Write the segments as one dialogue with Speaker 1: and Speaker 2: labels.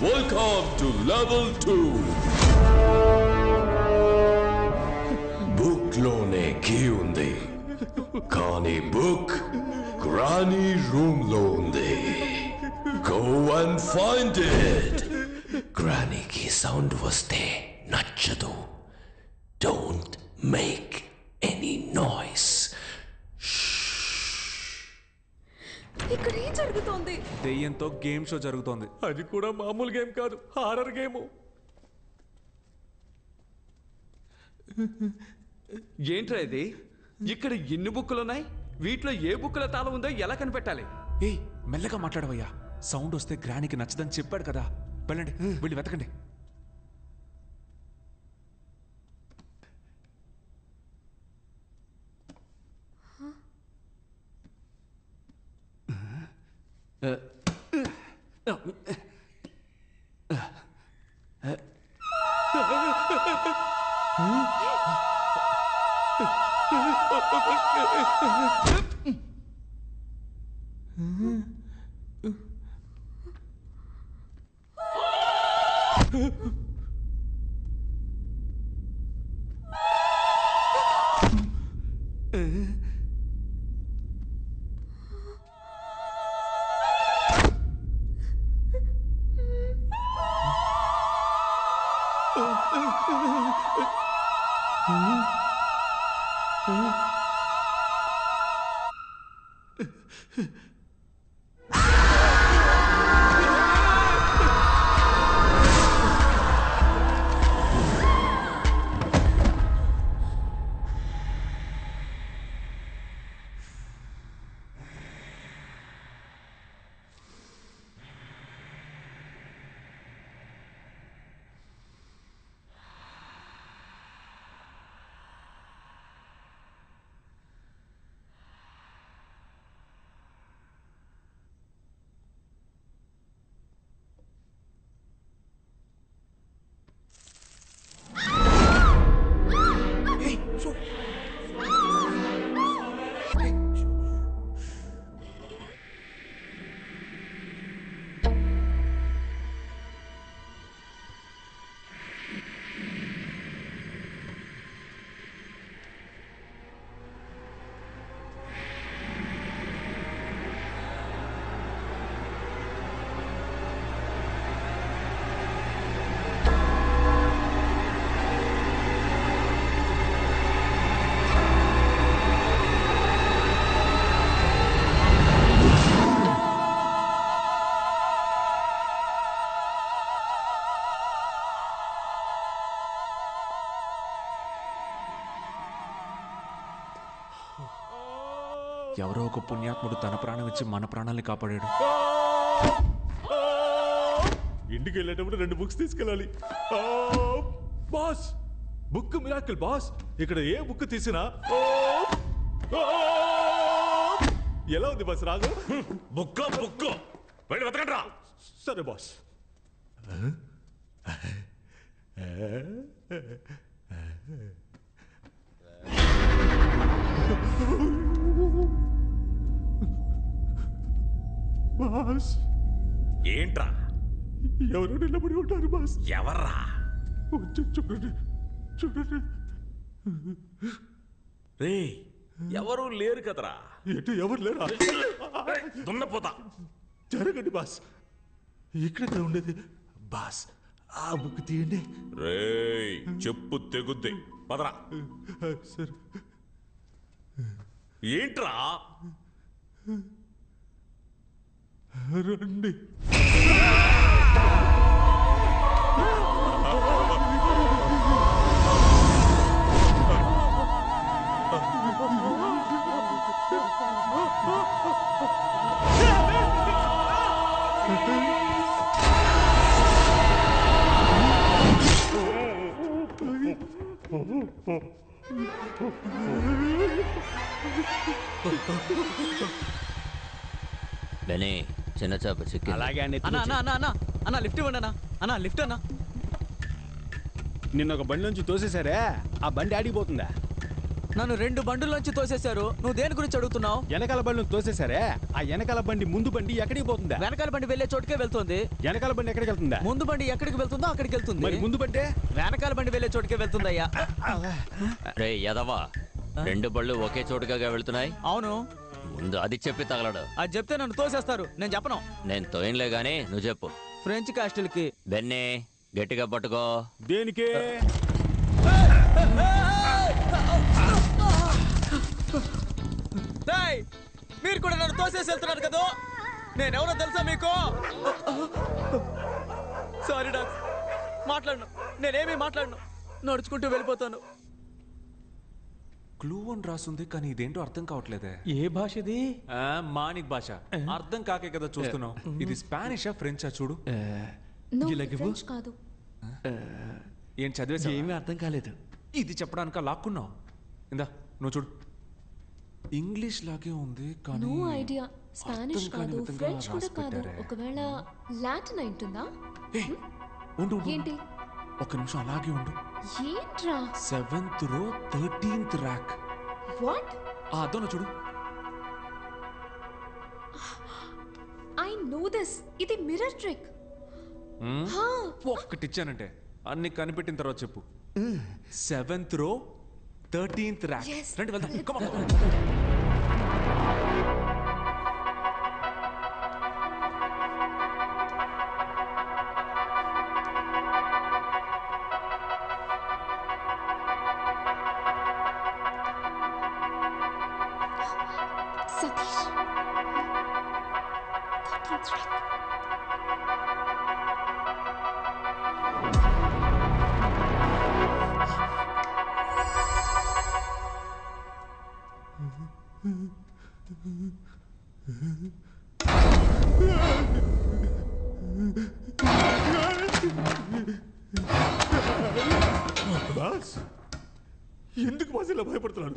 Speaker 1: Welcome to level 2. Book lone key undi. Kani book Granny room lo undi. Go and find it. Granny ki sound vaste nachadu. Don't make any noise.
Speaker 2: ఇక్కడ ఏం జరుగుతోంది?
Speaker 3: దెయ్యంతో game show జరుగుతోంది.
Speaker 4: అది కూడా మామూలు game కాదు, horror game.
Speaker 5: ఏంట్రా ఇది? ఇక్కడ ఎన్ని బుక్కులు ఉన్నాయి? వీటిలో ఏ బుక్కుల తాళం ఉందో ఎలా కనిపెట్టాలి?
Speaker 3: ఏయ్ మెల్లగా మాట్లాడవయ్యా, సౌండ్ వస్తే గ్రానికి నచ్చదని చెప్పాడు కదా. వెళ్ళండి, వెళ్ళి వెతకండి. ఎవరో ఒక పుణ్యాత్ముడు తన ప్రాణం ఇచ్చి మన ప్రాణాలని కాపాడాడు.
Speaker 4: ఇంటికి వెళ్ళేటప్పుడు 2 బుక్స్ తీసుకెళ్ళాలి. Boss, book miracle boss. ఇక్కడ ఏ బుక్ తీసినా ఎలా ఉంది బాస్? రాగు
Speaker 1: బుక్ వెళ్ళి వెతకండ్రా.
Speaker 4: సరే బాస్. బాస్,
Speaker 1: ఏంట్రా?
Speaker 4: ఎవరు నిలబడి ఉంటారు బాస్?
Speaker 1: ఎవర్రా?
Speaker 4: చూడండి చూడండి.
Speaker 1: రే, ఎవరు లేరు కదరా.
Speaker 4: ఎటు ఎవరు లేరా?
Speaker 1: దున్నపోతా.
Speaker 4: జరగండి బాస్, ఇక్కడ ఉండేది బాస్. ఆ బుక్ తీయండి.
Speaker 1: రేయ్, చెప్పు తెగుద్ది. పదరా.
Speaker 4: సరే.
Speaker 1: ఏంట్రా?
Speaker 4: రండి.
Speaker 6: బెనీ, చిన్న చేప చిక్కి.
Speaker 5: అలాగే అన్న లిఫ్ట్ ఇవ్వండి అన్న లిఫ్ట్ అన్న.
Speaker 7: నిన్న ఒక బండి నుంచి తోసేశారే, ఆ బండి ఆడిపోతుందా? నన్ను 2 బండుల్లోంచి తోసేశారు. నువ్వు దేని గురించి అడుగుతున్నావు?
Speaker 8: వెనకాల బండి తోసేశారే, ఆ వెనకాల బండి ముందు బండి ఎక్కడికి పోతుందా?
Speaker 7: వెనకాల బండి వెళ్ళే చోటుకే వెళ్తుంది.
Speaker 8: వెనకాల బండి ఎక్కడికి వెళ్తుందా?
Speaker 7: ముందు బండి ఎక్కడికి వెళ్తుందో అక్కడికి వెళ్తుంది.
Speaker 8: మరి ముందు బండి
Speaker 7: వెనకాల బండి వెళ్ళే చోటుకే వెళ్తుందయ్యా.
Speaker 6: రే యదవా, 2 బళ్ళు ఒకే చోటుగా వెళ్తున్నాయి.
Speaker 7: అవును.
Speaker 6: ముందు అది చెప్పి తగలడు.
Speaker 7: అది చెప్తే నన్ను తోసేస్తారు. నేను చెప్పను.
Speaker 6: నేను తోయనులే గానీ నువ్వు చెప్పు.
Speaker 7: ఫ్రెంచ్ కాస్టిల్ కి.
Speaker 6: బెన్నీ గట్టిగా పట్టుకో.
Speaker 8: దేనికి?
Speaker 7: మీరు కూడా నన్ను తోసేసి వెళ్తున్నారు కదా. నేనెవరో తెలుసా మీకు? సారీ డాక్స్, మాట్లాడను. నేనేమీ మాట్లాడను. నడుచుకుంటూ వెళ్ళిపోతాను.
Speaker 3: క్లూ అని రాసుంది కానీ ఇదేంటో అర్థం కావట్లేదే.
Speaker 7: ఏ భాష ఇది?
Speaker 3: మానిక్ భాష. అర్థం కాకే కదా చూస్తున్నావు. ఇది స్పానిషా ఫ్రెంచా చూడు.
Speaker 2: ఫ్రెంచ్ కాదు.
Speaker 3: ఏం చదివేసా?
Speaker 7: ఏమీ అర్థం కాలేదు.
Speaker 3: ఇది చెప్పడానిక లాక్కున్నావు. ఇందా నువ్వు చూడు. ఇంగ్లీష్ లాగే ఉంది కానీ
Speaker 2: నో ఐడియా. స్పానిష్ కాదు, ఫ్రెంచ్ కూడా కాదు. ఒకవేళ లాటిన్ అయింటుందా?
Speaker 3: ఉండు
Speaker 2: ఏంటి?
Speaker 3: ఒక నిమిషం అలాగే ఉండు.
Speaker 2: ఏంట్రా?
Speaker 3: 7th row 13th rack.
Speaker 2: What?
Speaker 3: అదోన చూడు.
Speaker 2: I know this. ఇది మిర్రర్ ట్రిక్.
Speaker 3: ఒక్కటిచ్చానంటే అన్ని కనిపెట్టిన తర్వాత చెప్పు. 7th row 13th rack. రండి వెళ్దాం. Come on.
Speaker 2: Satish. 13th rack.
Speaker 4: Boss ఎందుకు బాస్ ఇలా భయపడుతున్నాడు?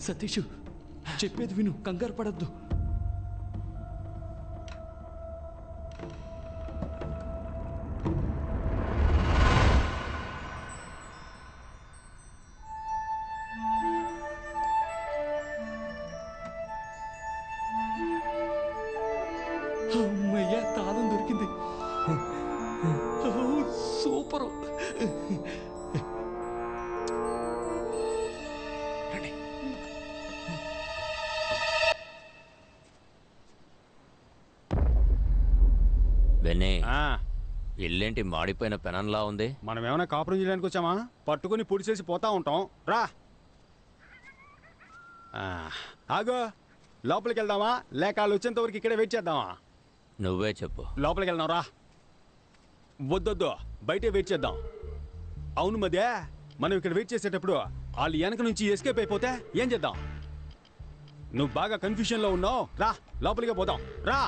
Speaker 5: సతీష్ చెప్పేది విను, కంగారు పడద్దు. అమ్మయ్యా, తాళం దొరికింది. సూపరు.
Speaker 6: బెన్నీ, ఇల్లేంటి మాడిపోయిన పెనంలా ఉంది?
Speaker 8: మనం ఏమైనా కాపురం చేయడానికి వచ్చామా? పట్టుకుని పొడి చేసి పోతా ఉంటాం. రా ఆగో, లోపలికి వెళ్దామా లేక వాళ్ళు వచ్చేంత వరకు ఇక్కడే వెయిట్ చేద్దామా?
Speaker 6: నువ్వే చెప్పు.
Speaker 8: లోపలికి వెళ్దాం రా. వద్దొద్దు, బయటే వెయిట్ చేద్దాం. అవును మధ్య మనం ఇక్కడ వెయిట్ చేసేటప్పుడు వాళ్ళు వెనక నుంచి ఎస్కేప్ అయిపోతే ఏం చేద్దాం? నువ్వు బాగా కన్ఫ్యూషన్ లో ఉన్నావు. రా లోపలికి పోదాం. రా.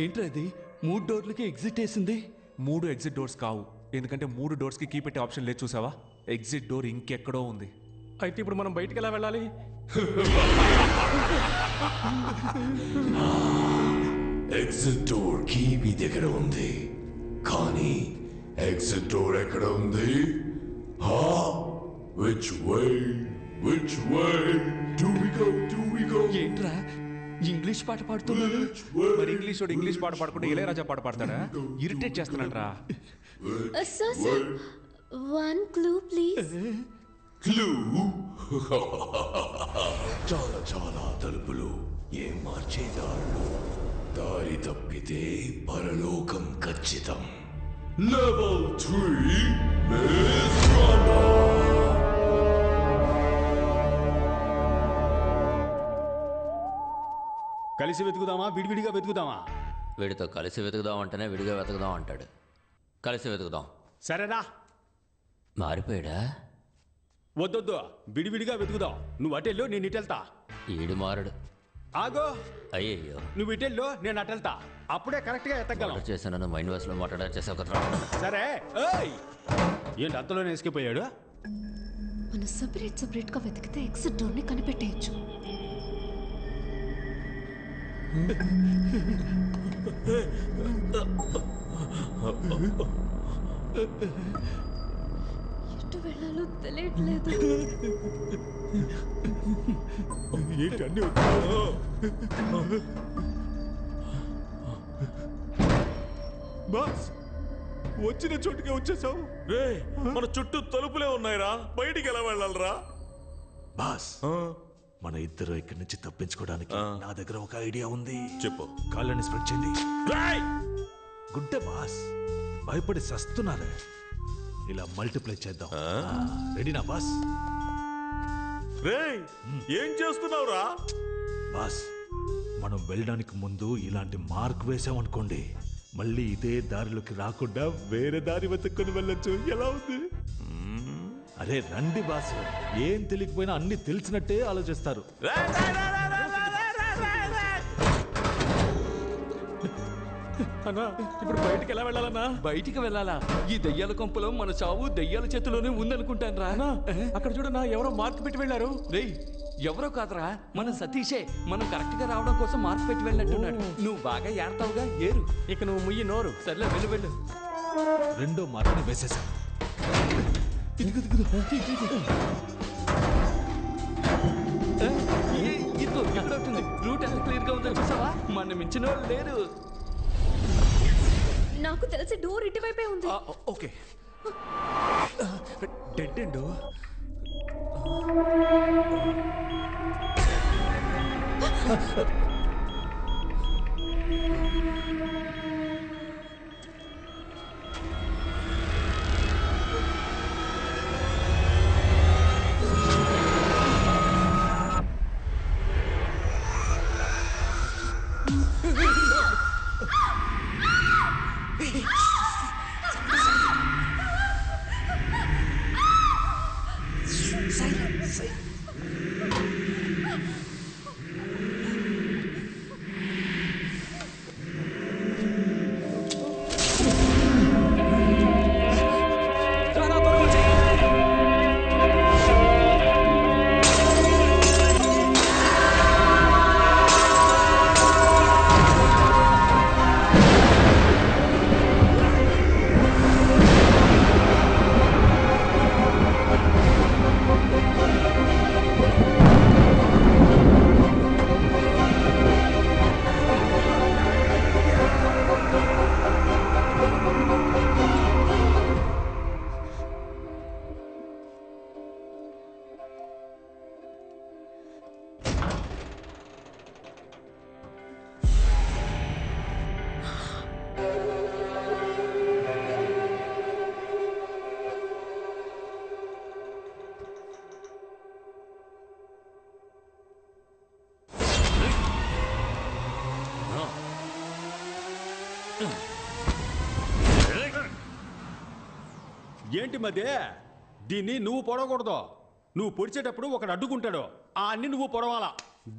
Speaker 5: ఏంట్రా ఇది 3 డోర్లకి ఎగ్జిట్ వేసింది?
Speaker 3: 3 ఎగ్జిట్ డోర్స్ కావు, ఎందుకంటే 3 డోర్స్కి కీ పెట్టే ఆప్షన్ లేదు. చూసావా, ఎగ్జిట్ డోర్ ఇంకెక్కడో ఉంది.
Speaker 4: అయితే ఇప్పుడు మనం బయటికి ఎలా వెళ్ళాలి?
Speaker 9: ఎగ్జిట్ డోర్ కీ మీ దగ్గర ఉంది, కానీ ఎగ్జిట్ డోర్ ఎక్కడ ఉంది? Which way do we go?
Speaker 5: ఏంట్రా ఇంగ్లీష్ పాట పాడుతున్నాడు?
Speaker 3: మరి ఇంగ్లీష్ వాడు ఇంగ్లీష్ పాట పాడకుండా ఇళయరాజా పాట పాడతాడా? ఇరిటేట్ చేస్తున్నాడు రా.
Speaker 2: Sir 1 clue please.
Speaker 9: క్లూ? చాలా తలుపులు, ఏం మార్చేదాళ్ళు, దారి తప్పితే పరలోకం ఖచ్చితం. లెవెల్ 3 మిస్
Speaker 8: కలిసి వెతుకుదామా, విడివిడిగా వెతుకుదామా?
Speaker 6: వీడితో కలిసి వెతుకుదాం అంటేనే విడిగా వెతుకుదాం అంటాడు. కలిసి వెతుకుదాం.
Speaker 8: సరేనా?
Speaker 6: మారిపోయాడా?
Speaker 8: వద్దొద్దు, విడివిడిగా వెతుకుదాం. నువ్వు అటెల్లో, నేను ఇటెళ్తా.
Speaker 6: ఈడు మారడు.
Speaker 8: ఆగో,
Speaker 6: అయ్యయ్యో,
Speaker 8: నువ్వు ఇటెల్లో, నేను అటెళ్తా. అప్పుడే కరెక్ట్ గా ఎత్తగలం.
Speaker 6: చేశాను మైండ్ వాష్ లో మాట్లాడారు ఒక.
Speaker 8: సరే. ఏయ్, ఏంటి అంతలోనే ఎస్కేపోయాడు?
Speaker 2: మనం సెపరేట్ గా వెతికితే ఎగ్జిట్ డోర్ ని కనిపెట్టేయచ్చు. ఎటు వెళ్ళాలో తెలియట్లేదు.
Speaker 4: ఏంటి అన్ని బాస్, వచ్చిన చోటుకే వచ్చేసావు.
Speaker 1: రే, మన చుట్టూ తలుపులే ఉన్నాయిరా, బయటికి ఎలా వెళ్ళాలరా?
Speaker 9: బాస్, మన ఇద్దరు ఇక్కడి నుంచి తప్పించుకోవడానికి నా దగ్గర ఒక ఐడియా ఉంది.
Speaker 1: చెప్పు.
Speaker 9: కాళ్ళని స్ప్రెడ్ చేయండి.
Speaker 1: రేయ్!
Speaker 9: గుడ్డ బాస్, భయపడి సస్తున్నారే. ఇలా మల్టిప్లై చేద్దాం. రెడీనా బాస్?
Speaker 1: రేయ్, ఏం చేస్తున్నావురా?
Speaker 9: బాస్, మనం వెళ్ళడానికి ముందు ఇలాంటి మార్క్ వేసామనుకోండి, మళ్ళీ ఇదే దారిలోకి రాకుండా వేరే దారి వెతుక్కొని వెళ్ళొచ్చు. ఎలా ఉంది? అరే రండి బాస్, ఏం తెలియకపోయినా అన్ని తెలిసినట్టే ఆలోచిస్తారు.
Speaker 4: అన్నా, ఇప్పుడు బయటికి ఎలా వెళ్ళాలన్నా?
Speaker 5: బయటికి వెళ్ళాలా? ఈ దెయ్యాల కొంపలో మన చావు దెయ్యాల చేతిలోనే ఉందనుకుంటాను రా.
Speaker 4: అక్కడ చూడన్నా, ఎవరో మార్క్ పెట్టి వెళ్ళారు.
Speaker 5: రేయ్, ఎవరో కాదురా, మన సతీషే. మనం కరెక్ట్ గా రావడం కోసం మార్క్ పెట్టి వెళ్ళినట్టున్నాడు. నువ్వు బాగా ఏడతావుగా, ఏరు.
Speaker 4: ఇక నువ్వు ముయ్యి నోరు.
Speaker 5: సర్లే, వెళ్ళు వెళ్ళు.
Speaker 9: రెండో మార్క్ని వేసేసాం.
Speaker 5: ఇదిగో ఎక్కడవుతుంది. రూట్ ఎంత క్లియర్ గా ఉందో చూసావా? మన మించిన వాళ్ళు లేరు.
Speaker 2: నాకు తెలిసి డోర్ ఇటువైపే ఉంది.
Speaker 3: Okay, dead end.
Speaker 8: ఏంటి మధ్య దీన్ని నువ్వు పొడవకూడదు. నువ్వు పొడిచేటప్పుడు ఒకడు అడ్డుకుంటాడు, ఆ అన్ని నువ్వు పొడవాలా.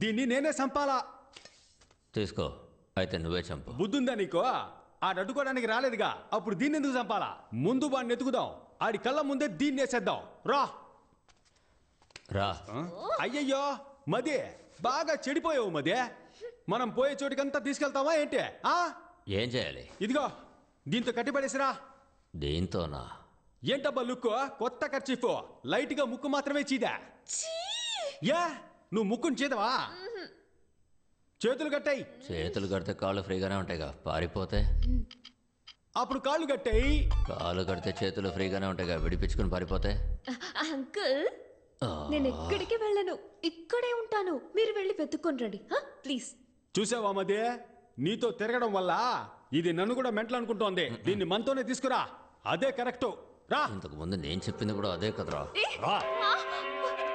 Speaker 8: దీన్ని నేనే చంపాలా.
Speaker 6: తీసుకో, అయితే నువ్వే చంపు.
Speaker 8: బుద్ధుందా నీకు? ఆడు అడ్డుకోవడానికి రాలేదుగా, అప్పుడు దీన్ని ఎందుకు చంపాలా? ముందు వాడిని ఎత్తుకుదాం, ఆడి కళ్ళ ముందే దీన్ని వేసేద్దాం. రా
Speaker 6: రా.
Speaker 8: అయ్యయ్యో మదే, బాగా చెడిపోయావు మదే. మనం పోయే చోటికంతా తీసుకెళ్తావా ఏంటి?
Speaker 6: ఏం చేయాలి?
Speaker 8: ఇదిగో దీంతో కట్టిపడేసిరా.
Speaker 6: దీంతోనా?
Speaker 8: ఏంటబ్బా లుక్కు? కొత్త ఖర్చీఫ్, లైట్ గా ముక్కు మాత్రమే చీదా. యా, నువ్వు ముక్కుని చీదవా? చేతులు కట్టాయి.
Speaker 6: చేతులు కడితే కాళ్ళు ఫ్రీగానే ఉంటాయిగా, పారిపోతే?
Speaker 8: అప్పుడు కాళ్ళు కట్టాయి.
Speaker 6: కాళ్ళు కడితే చేతులు ఫ్రీగానే ఉంటాయిగా, విడిపించుకుని పారిపోతే?
Speaker 2: అంకుల్, నేను ఎక్కడికి వెళ్ళను, ఇక్కడే ఉంటాను. మీరు వెళ్ళి వెతుక్కొని రండి ప్లీజ్.
Speaker 8: చూసావా మధ్య, నీతో తిరగడం వల్ల ఇది నన్ను కూడా మెంటల్ అనుకుంటోంది. దీన్ని మనతోనే తీసుకురా, అదే కరెక్ట్. రా.
Speaker 6: ఇంతకు ముందు నేను చెప్పింది కూడా అదే కదరా.
Speaker 2: ఏ,